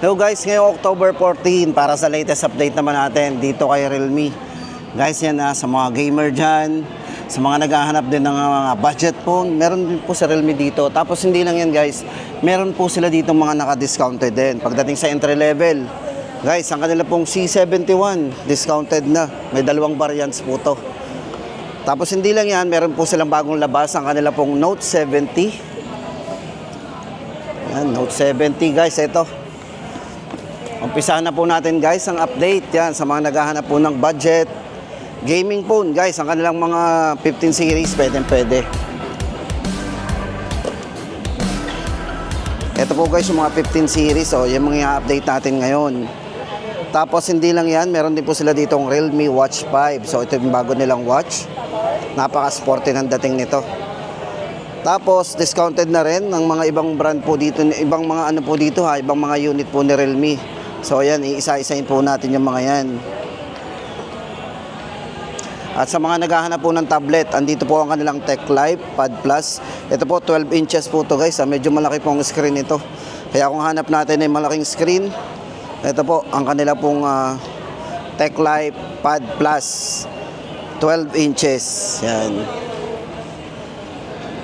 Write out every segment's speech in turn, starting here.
Hello guys, ngayong October 14 para sa latest update naman natin dito kay Realme. Guys, yan sa mga gamer dyan, sa mga naghahanap din ng mga budget phone, meron din po sa Realme dito. Tapos hindi lang yan guys, meron po sila dito mga naka-discounted din. Pagdating sa entry level, guys, ang kanila pong C71, discounted na. May dalawang variants po to. Tapos hindi lang yan, meron po silang bagong labas, ang kanila pong Note 70. Yan, Note 70 guys, ito. Umpisahan na po natin guys ang update yan sa mga naghahanap po ng budget gaming phone guys. Ang kanilang mga 15 series pwede. Ito po guys yung mga 15 series, yung mga update natin ngayon. Tapos hindi lang yan, meron din po sila ditong Realme Watch 5. So ito yung bago nilang watch. Napaka-sporty ng dating nito. Tapos discounted na rin ng mga ibang brand po dito, ibang mga ano po dito ibang mga unit po ni Realme. So ayan, iisa-isahin po natin yung mga yan. At sa mga naghahanap po ng tablet, andito po ang kanilang Tech Life Pad Plus. Ito po 12 inches po to guys, medyo malaki po ang screen ito. Kaya kung hanap natin ay malaking screen, ito po ang kanila pong Tech Life Pad Plus 12 inches. Yan.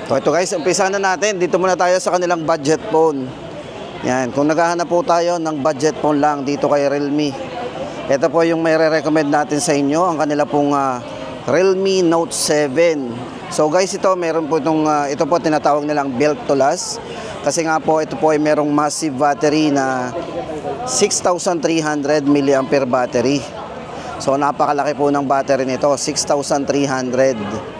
So ito guys, umpisa na natin. Dito muna tayo sa kanilang budget phone. Yan, kung naghahanap po tayo ng budget phone lang dito kay Realme, ito po yung may re-recommend natin sa inyo, ang kanila pong Realme Note 7. So guys, ito meron po itong ito po tinatawag nilang built to last, kasi nga po ito po ay merong massive battery na 6,300 mAh battery. So napakalaki po ng battery nito, 6,300.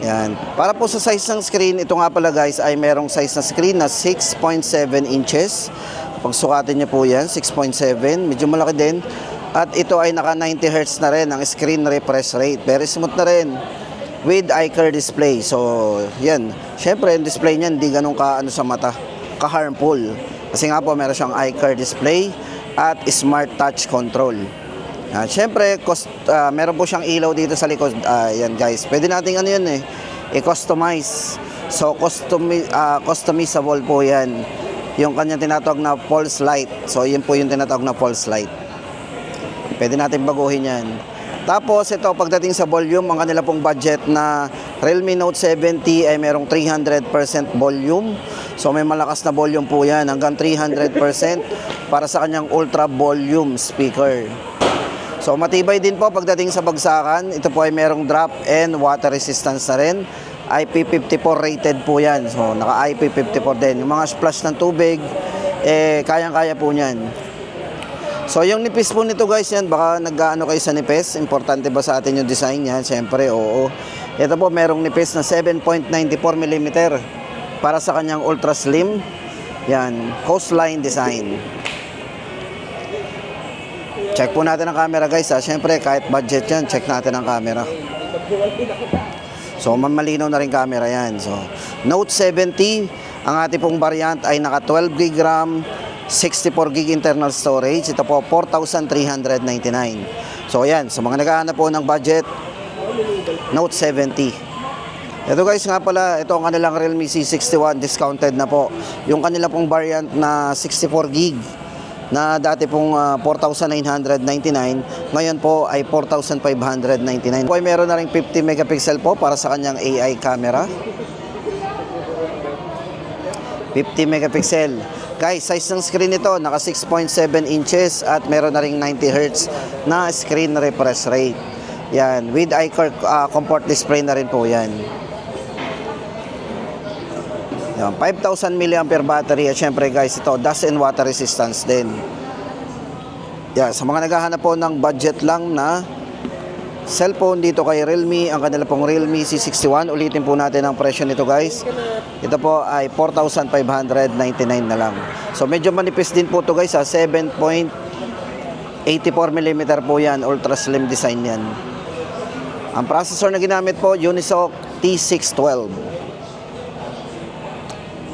Yan. Para po sa size ng screen, ito nga pala guys ay merong size na screen na 6.7 inches. Pag sukatin niyo po yan, 6.7, medyo malaki din. At ito ay naka 90 Hz na rin ang screen refresh rate. Very smooth na rin with iCar display. So yan, syempre yung display niyan hindi ganun ka sa mata, ka-harmful. Kasi nga po meron siyang iCar display at smart touch control. Siyempre, meron po siyang ilaw dito sa likod. Yan guys, pwede nating i-customize. So, customizable po yan. Yung kanyang tinatawag na pulse light. So, yun po yung tinatawag na pulse light. Pwede natin baguhin yan. Tapos, ito, pagdating sa volume, ang kanila pong budget na Realme Note 70 ay merong 300% volume. So, may malakas na volume po yan. Hanggang 300% para sa kanyang ultra volume speaker. So matibay din po pagdating sa bagsakan. Ito po ay merong drop and water resistance na rin. IP54 rated po yan. So naka IP54 din. Yung mga splash ng tubig, kayang-kaya po niyan. So yung nipis po nito guys, yan, baka nag-ano kayo sa nipis. Importante ba sa atin yung design yan? Siyempre, oo. Ito po merong nipis na 7.94 mm para sa kanyang ultra slim. Yan, coastline design. Check po natin ang camera guys. Siyempre kahit budget yan, check natin ang camera. So malinaw na rin camera yan. So Note 70, ang ating pong variant ay naka 12 GB RAM, 64 GB internal storage. Ito po 4,399. So ayan, sa mga naghahanap po ng budget, Note 70. Ito guys nga pala, ito ang kanilang Realme C61, discounted na po. Yung kanila pong variant na 64 GB na dati pong 4,999, ngayon po ay 4,599. Po ay meron na ring 50 megapixel po para sa kanyang AI camera. 50 megapixel. Guys, size ng screen nito naka 6.7 inches at meron na ring 90 Hz na screen refresh rate. Yan, with iCar comfort display na rin po yan. Yan, 5,000 mAh battery at syempre guys, ito dust and water resistance din. Yan, sa mga naghahanap po ng budget lang na cellphone dito kay Realme, ang kanila pong Realme C61, ulitin po natin ang presyo nito guys. Ito po ay 4,599 na lang. So medyo manipis din po ito guys, 7.84 mm po yan, ultra slim design yan. Ang processor na ginamit po, Unisoc T612.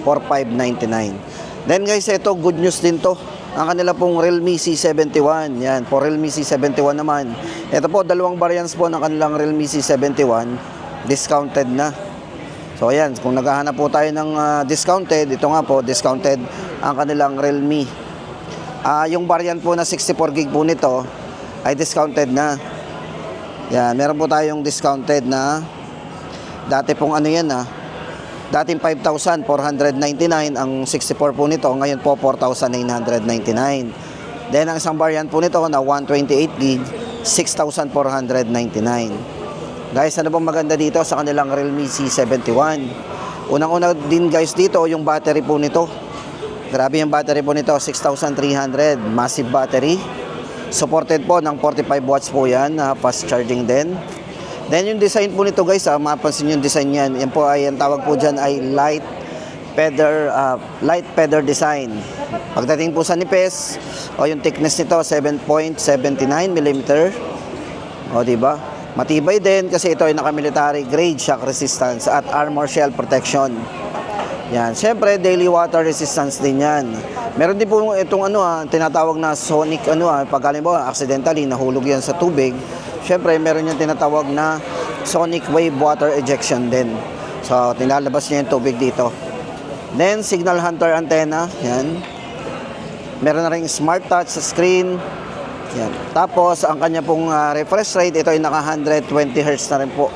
4,599. Then guys, ito good news din to. Ang kanila pong Realme C71. Yan, po Realme C71 naman. Ito po, dalawang variants po ng kanilang Realme C71. Discounted na. So ayan, kung naghahanap po tayo ng discounted, ito nga po, discounted ang kanilang Realme Yung variant po na 64 gig po nito ay discounted na. Yan, meron po tayong discounted na dati pong ano yan dating 5,499 ang 64 po nito, ngayon po 4,999. Then ang isang variant po nito na 128 gig, 6,499. Guys, ano bang maganda dito sa kanilang Realme C71? Unang-una din guys dito yung battery po nito. Grabe yung battery po nito, 6,300, massive battery. Supported po ng 45 watts po yan, fast charging din. Then yung design po nito guys, mapansin yung design yan. Yan po ay, ang tawag po dyan ay light feather design. Pagdating po sa nipis, yung thickness nito 7.79 mm. Diba? Matibay din kasi ito ay naka-military grade shock resistance at armor shell protection. Yan, syempre daily water resistance din yan. Meron din po itong tinatawag na sonic pag halimbawa accidentally nahulog yan sa tubig, syempre meron yung tinatawag na sonic wave water ejection din. So nilalabas niya yung tubig dito. Then signal hunter antenna, yan. Meron na ring smart touch sa screen. Yan. Tapos ang kanya pong refresh rate, ito ay naka 120 Hz na rin po.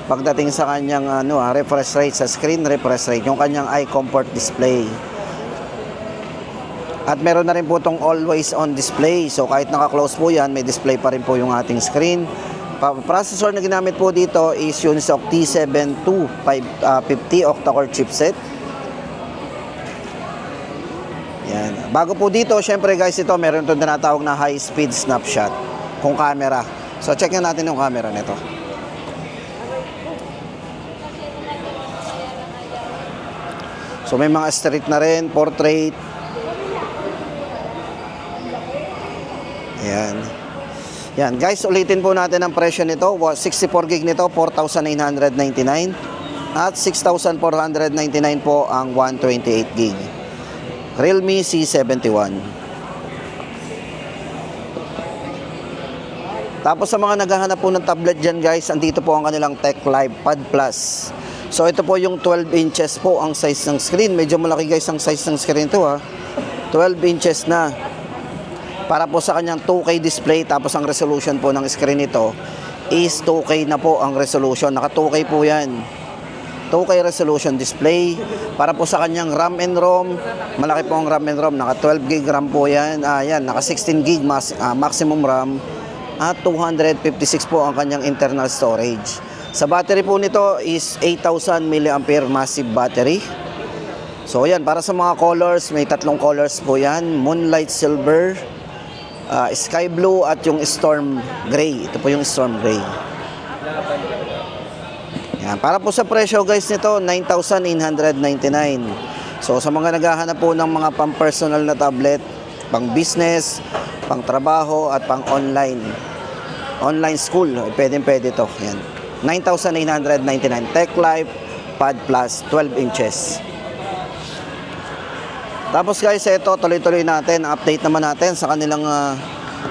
Pagdating sa kanyang refresh rate sa screen refresh rate, yung kanyang eye comfort display. At meron na rin po itong always on display. So kahit naka-close po yan, may display pa rin po yung ating screen. Processor na ginamit po dito is Unisoc T72550 octa-core chipset. Yan. Bago po dito, syempre guys, ito meron itong tinatawag na high speed snapshot kung camera. So check na natin yung camera nito. So may mga street na rin, portrait. Ayan. Yan guys, ulitin po natin ang presyo nito. 64 gig nito, 4,999. At 6,499 po ang 128 gig. Realme C71. Tapos sa mga naghahanap po ng tablet dyan guys, andito po ang kanilang TechLive Pad Plus. So ito po yung 12 inches po ang size ng screen. Medyo malaki guys ang size ng screen ito 12 inches na. Para po sa kanyang 2K display, tapos ang resolution po ng screen nito is 2K na po ang resolution. Naka 2K po yan. 2K resolution display. Para po sa kanyang RAM and ROM, malaki po ang RAM and ROM. Naka 12 gig RAM po yan. Yan, naka 16 gig maximum RAM. At 256 po ang kanyang internal storage. Sa battery po nito is 8,000 mAh massive battery. So yan, para sa mga colors, may tatlong colors po yan. Moonlight Silver, Sky Blue at yung Storm Gray. Ito po yung Storm Gray. Yan, para po sa presyo guys nito, 9,999. So sa mga naghahanap po ng mga pang-personal na tablet, pang-business, pang-trabaho at pang-online school, pwede to. Yan. 9,999. TechLive Pad Plus 12 inches. Tapos guys, ito tuloy-tuloy natin, update naman natin sa kanilang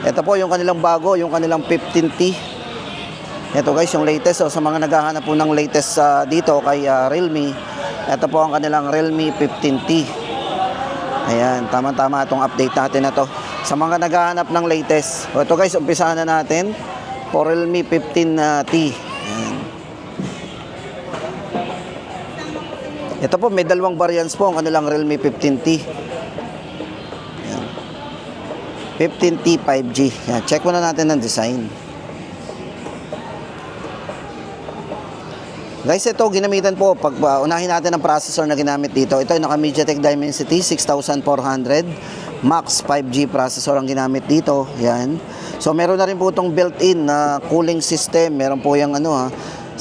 ito po yung kanilang bago, yung kanilang 15T. Ito guys, yung latest. So, sa mga naghahanap po ng latest dito kay Realme, ito po ang kanilang Realme 15T. Ayan, tama-tama itong update natin na to. Sa mga naghahanap ng latest, ito guys, umpisahan na natin for Realme 15T. Ayan. Ito po, may dalawang variants po ang kanilang Realme 15T. Ayan. 15T 5G. Ayan, check muna natin ang design. Guys, ito ginamitan po, pag unahin natin ang processor na ginamit dito. Ito ay naka MediaTek Dimensity 6400 Max 5G processor ang ginamit dito. Yan. So meron na rin po itong built-in na cooling system. Meron po yung 6050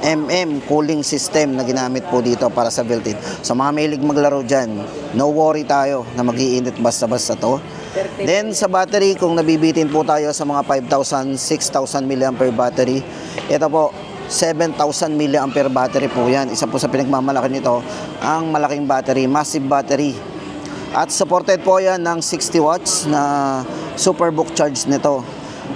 mm cooling system na ginamit po dito para sa built-in. So mga mahilig maglaro dyan, no worry tayo na mag-iinit basta-basta to. Then sa battery, kung nabibitin po tayo sa mga 5,000, 6,000 mAh battery, ito po 7,000 mAh battery po yan. Isa po sa pinagmamalaki nito, ang malaking battery, massive battery. At supported po yan ng 60 watts na Superbook charge nito.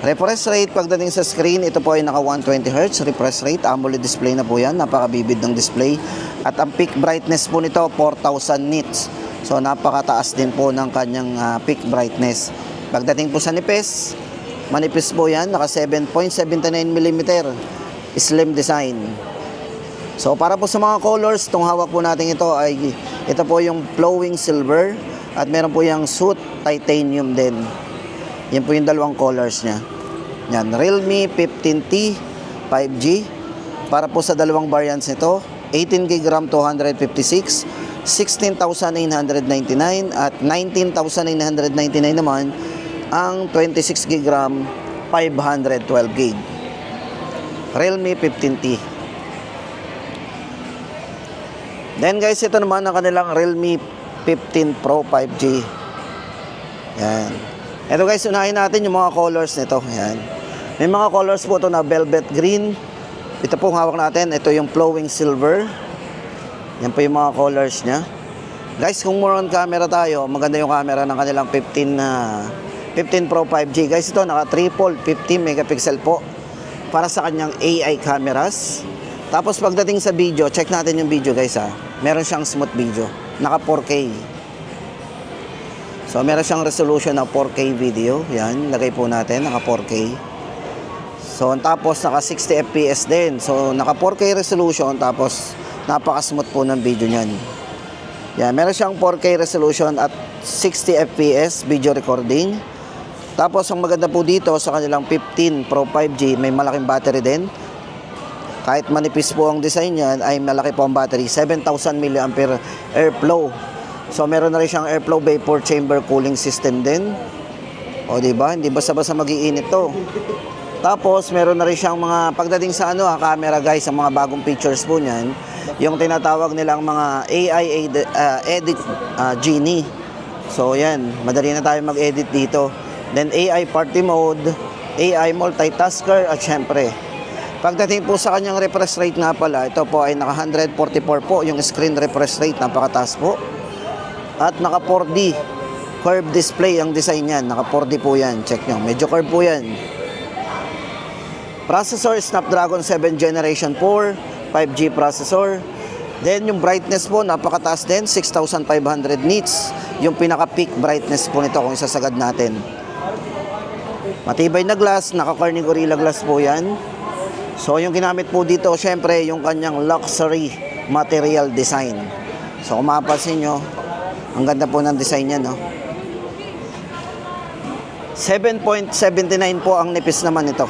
Refresh rate pagdating sa screen, ito po ay naka 120 Hz refresh rate, AMOLED display na po yan, napakabibid ng display. At ang peak brightness po nito 4,000 nits. So napakataas din po ng kanyang peak brightness. Pagdating po sa nipis, manipis po yan, naka 7.79mm, slim design. So para po sa mga colors, itong hawak po natin ito po yung flowing silver at meron po yung soot titanium din. Yan po yung dalawang colors niya. Yan, Realme 15T 5G. Para po sa dalawang variants nito, 18GB RAM 256, 16,999 at 19,999 naman ang 26GB RAM 512GB. Realme 15T. Then guys, ito naman ang kanilang Realme 15 Pro 5G. Yan. Ito guys, unahin natin yung mga colors nito. Yan. May mga colors po ito na velvet green. Ito po hawak natin. Ito yung flowing silver. Yan po yung mga colors niya. Guys, kung more on camera tayo, maganda yung camera ng kanilang 15 Pro 5G. Guys, ito naka triple 50 megapixel po para sa kanyang AI cameras. Tapos pagdating sa video, check natin yung video guys ha. Meron siyang smooth video. Naka 4K. So meron siyang resolution na 4K video. Yan, lagay po natin, naka 4K. So tapos naka 60 FPS din. So naka 4K resolution tapos napaka-smooth po ng video niyan. Yan, meron siyang 4K resolution at 60 FPS video recording. Tapos ang maganda po dito sa kanilang 15 Pro 5G, may malaking battery din. Kahit manipis po ang design niyan, ay malaki po ang battery, 7,000 mAh airflow. So meron na rin siyang airflow vapor chamber cooling system din. O di ba? Hindi basta-basta mag-iinit 'to. Tapos meron na rin siyang mga pagdating sa camera guys, ang mga bagong features po niyan, yung tinatawag nilang mga AI edit genie. So yan, madali na tayo mag-edit dito. Then AI party mode, AI multitasker at syempre pagdating po sa kanyang refresh rate nga pala, ito po ay naka 144 po yung screen refresh rate, napakataas po. At naka 4D curve display ang design niyan, naka 4D po yan, check nyo, medyo curve po yan. Processor Snapdragon 7 Generation 4, 5G processor. Then yung brightness po, napakataas din, 6,500 nits. Yung pinaka peak brightness po nito kung isasagad natin. Matibay na glass, naka Corning Gorilla Glass po yan. So yung ginamit po dito, syempre yung kanyang luxury material design. So kung mapapansin nyo, ang ganda po ng design niya, no? 7.79 po ang nipis naman ito.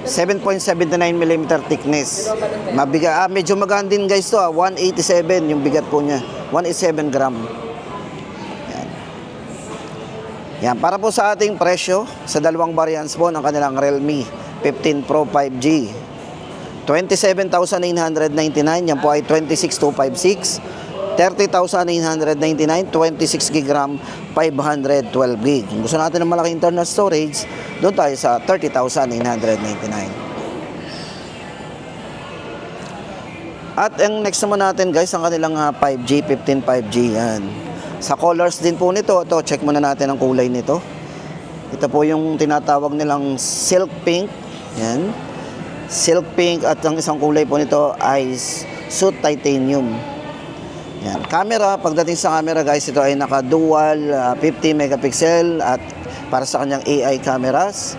7.79mm thickness. Medyo magaan din guys to, 187 yung bigat po niya. 187 gram. Yan. Yan, para po sa ating presyo, sa dalawang variants po ng kanilang Realme 15 Pro 5G. 27,999, yan po ay 26,256. 30,999, 26GB RAM, 512GB. Kung gusto natin ng malaking internal storage, doon tayo sa 30,999. At ang next naman natin guys, ang kanilang 5G, 15 5G. Yan. Sa colors din po nito, ito, check muna natin ang kulay nito. Ito po yung tinatawag nilang silk pink. Yan. Silk pink at ang isang kulay po nito ay soot titanium. Yan. Camera, pagdating sa camera guys, ito ay naka dual 50 megapixel at para sa kanyang AI cameras.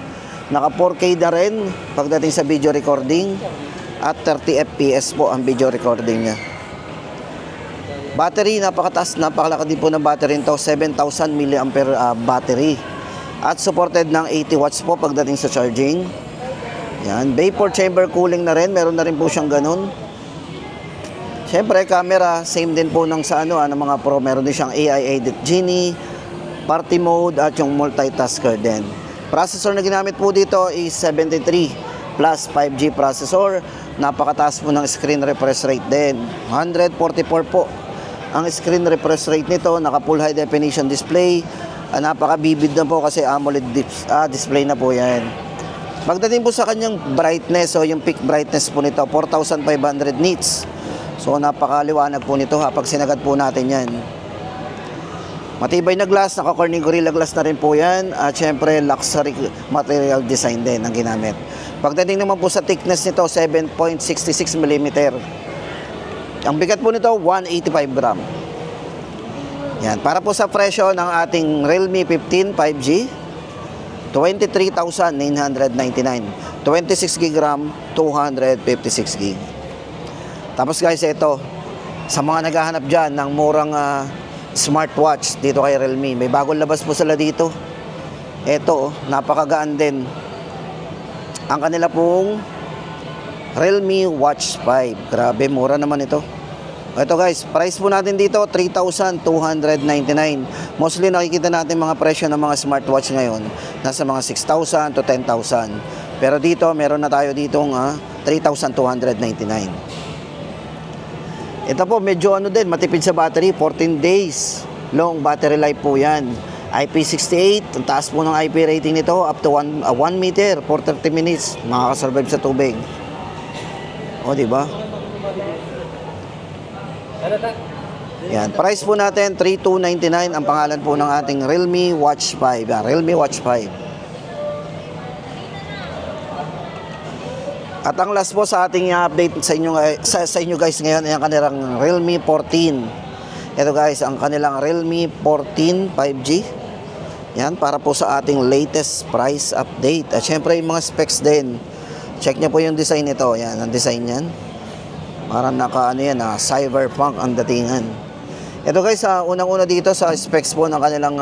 Naka 4K na rin pagdating sa video recording at 30 FPS po ang video recording niya. Battery, napakataas, napakalaki din po ng battery nito, 7,000 mAh battery. At supported ng 80 watts po pagdating sa charging. Yan, vapor chamber cooling na rin, meron na rin po siyang ganun. Siyempre, camera, same din po ng sa mga Pro. Meron din siyang AI Edit Genie, Party Mode, at yung multitasker din. Processor na ginamit po dito is 73 plus 5G processor. Napakataas po ng screen refresh rate din. 144 po ang screen refresh rate nito. Naka full high definition display. Napaka-vivid na po kasi AMOLED display na po yan. Pagdating po sa kanyang brightness, o yung peak brightness po nito, 4,500 nits. So napakaliwanag po nito pag sinagad po natin yan. Matibay na glass, naka Corning Gorilla Glass na rin po yan. At syempre luxury material design din ang ginamit. Pagdating naman po sa thickness nito, 7.66mm. Ang bigat po nito, 185 gram. Yan, para po sa presyo ng ating Realme 15 5G, 23,999. 26 gig RAM, 256 gig. Tapos guys, ito, sa mga naghahanap dyan ng murang smartwatch dito kay Realme, may bagong labas po sila dito. Ito, napakagaan din. Ang kanila pong Realme Watch 5. Grabe, mura naman ito. Ito guys, price po natin dito 3,299. Mostly nakikita natin mga presyo ng mga smartwatch ngayon nasa mga 6,000 to 10,000. Pero dito, meron na tayo ditong 3,299. Ito po, medyo ano din, matipid sa battery, 14 days. Long battery life po yan. IP68, ang taas po ng IP rating nito, up to 1 meter for 30 minutes. Makakasurvive sa tubig. O, diba? Yan, price po natin 3,299 ang pangalan po ng ating Realme Watch 5. Yan, Realme Watch 5. At ang last po sa ating update sa inyo guys ngayon ay ang kanilang Realme 14. Ito guys, ang kanilang Realme 14 5G. Yan, para po sa ating latest price update. At syempre yung mga specs din. Check nyo po yung design nito. Yan, ang design yan. Parang cyberpunk ang datingan. Ito guys, unang-una dito sa specs po ng kanilang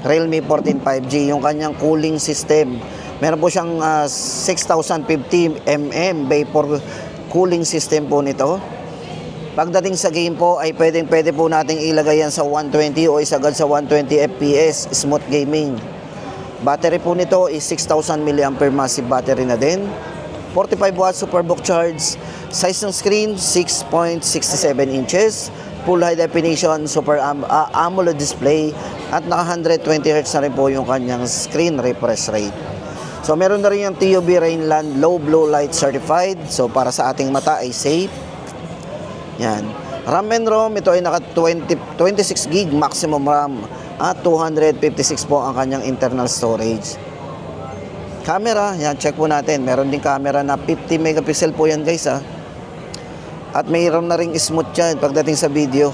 Realme 14 5G, yung kanyang cooling system. Meron po siyang 6,050 mm vapor cooling system po nito. Pagdating sa game po ay pwede po nating ilagay yan sa 120 o isagad sa 120 FPS smooth gaming. Battery po nito is 6,000 mAh massive battery na din. 45 watts superbook charge. Size ng screen 6.67 inches. Full high definition super AMOLED display at naka 120 Hz na rin po yung kanyang screen refresh rate. So meron na rin yung TUV Rainland low blue light certified. So para sa ating mata ay safe. Yan. RAM and ROM, ito ay naka 26 gig maximum RAM at 256 po ang kanyang internal storage. Camera, yan, check po natin. Meron din camera na 50 megapixel po yan guys At mayroon na ring smooth yan pagdating sa video.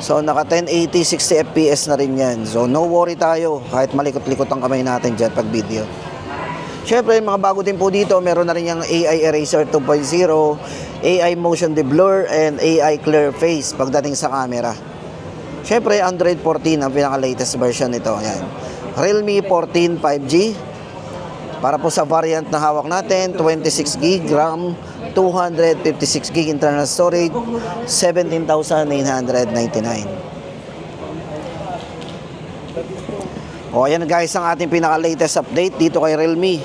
So naka 1080 60 fps na rin yan. So no worry tayo kahit malikot-likot ang kamay natin dyan pag video. Syempre mga bago din po dito, meron na rin yung AI Eraser 2.0, AI Motion Deblur and AI Clear Face pagdating sa camera. Syempre Android 14 ang pinaka-latest version nito. Yan. Realme 14 5G. Para po sa variant na hawak natin, 26 gig RAM, 256 gig internal storage, 17,999. O ayan guys ang ating pinaka-latest update dito kay Realme.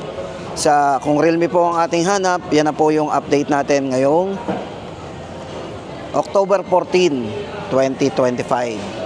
Kung Realme po ang ating hanap, yan na po yung update natin ngayong October 14, 2025.